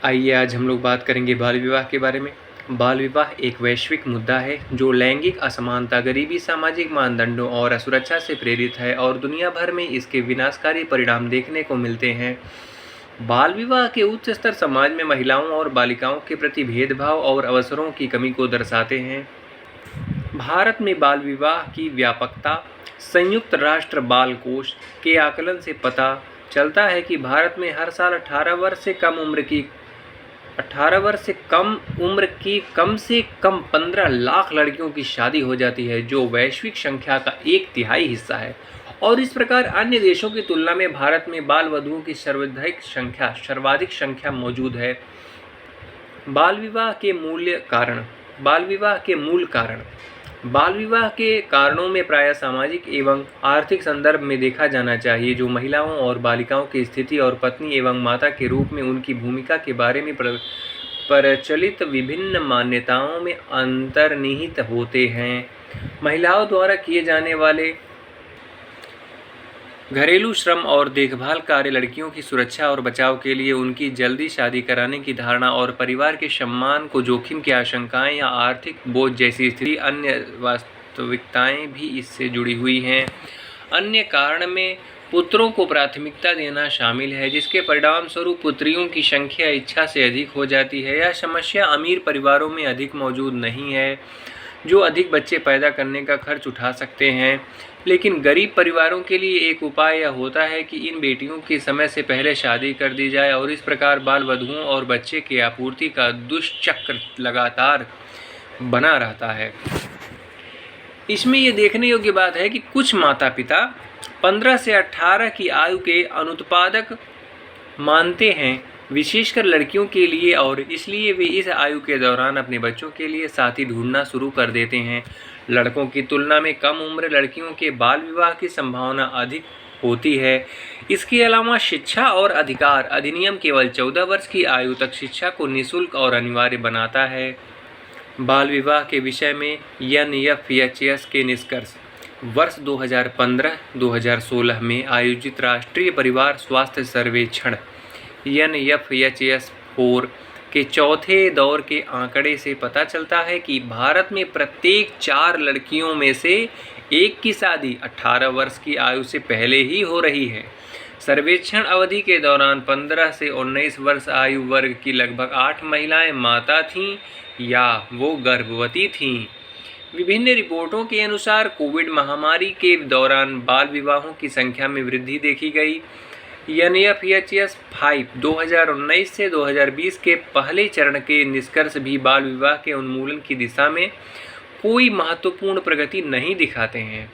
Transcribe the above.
आइए आज हम लोग बात करेंगे बाल विवाह के बारे में। बाल विवाह एक वैश्विक मुद्दा है जो लैंगिक असमानता, गरीबी, सामाजिक मानदंडों और असुरक्षा से प्रेरित है और दुनिया भर में इसके विनाशकारी परिणाम देखने को मिलते हैं। बाल विवाह के उच्च स्तर समाज में महिलाओं और बालिकाओं के प्रति भेदभाव और अवसरों की कमी को दर्शाते हैं। भारत में बाल विवाह की व्यापकता संयुक्त राष्ट्र बाल कोष के आकलन से पता चलता है कि भारत में हर साल 18 वर्ष से कम उम्र की कम से कम 15 लाख लड़कियों की शादी हो जाती है, जो वैश्विक संख्या का 1/3 हिस्सा है। और इस प्रकार अन्य देशों की तुलना में भारत में बाल वधुओं की सर्वाधिक संख्या मौजूद है। बाल विवाह के मूल कारण। बाल विवाह के कारणों में प्रायः सामाजिक एवं आर्थिक संदर्भ में देखा जाना चाहिए, जो महिलाओं और बालिकाओं की स्थिति और पत्नी एवं माता के रूप में उनकी भूमिका के बारे में प्रचलित विभिन्न मान्यताओं में अंतर्निहित होते हैं। महिलाओं द्वारा किए जाने वाले घरेलू श्रम और देखभाल कार्य, लड़कियों की सुरक्षा और बचाव के लिए उनकी जल्दी शादी कराने की धारणा और परिवार के सम्मान को जोखिम की आशंकाएं या आर्थिक बोझ जैसी स्थिति, अन्य वास्तविकताएं भी इससे जुड़ी हुई हैं। अन्य कारण में पुत्रों को प्राथमिकता देना शामिल है, जिसके परिणामस्वरूप पुत्रियों की संख्या इच्छा से अधिक हो जाती है। यह समस्या अमीर परिवारों में अधिक मौजूद नहीं है, जो अधिक बच्चे पैदा करने का खर्च उठा सकते हैं, लेकिन गरीब परिवारों के लिए एक उपाय यह होता है कि इन बेटियों की समय से पहले शादी कर दी जाए और इस प्रकार बाल वधुओं और बच्चे की आपूर्ति का दुष्चक्र लगातार बना रहता है। इसमें यह देखने योग्य बात है कि कुछ माता पिता 15 से 18 की आयु के अनुत्पादक मानते हैं, विशेषकर लड़कियों के लिए, और इसलिए वे इस आयु के दौरान अपने बच्चों के लिए साथी ढूंढना शुरू कर देते हैं। लड़कों की तुलना में कम उम्र लड़कियों के बाल विवाह की संभावना अधिक होती है। इसके अलावा शिक्षा और अधिकार अधिनियम केवल 14 वर्ष की आयु तक शिक्षा को निःशुल्क और अनिवार्य बनाता है। बाल विवाह के विषय में NFHS के निष्कर्ष। वर्ष 2015-2016 में आयोजित राष्ट्रीय परिवार स्वास्थ्य सर्वेक्षण NFHS 4 के चौथे दौर के आंकड़े से पता चलता है कि भारत में प्रत्येक 4 लड़कियों में से एक की शादी 18 वर्ष की आयु से पहले ही हो रही है। सर्वेक्षण अवधि के दौरान 15 से 19 वर्ष आयु वर्ग की लगभग 8 महिलाएं माता थीं या वो गर्भवती थीं। विभिन्न रिपोर्टों के अनुसार कोविड महामारी के दौरान बाल विवाहों की संख्या में वृद्धि देखी गई। NFHS 5 2019 से 2020 के पहले चरण के निष्कर्ष भी बाल विवाह के उन्मूलन की दिशा में कोई महत्वपूर्ण प्रगति नहीं दिखाते हैं।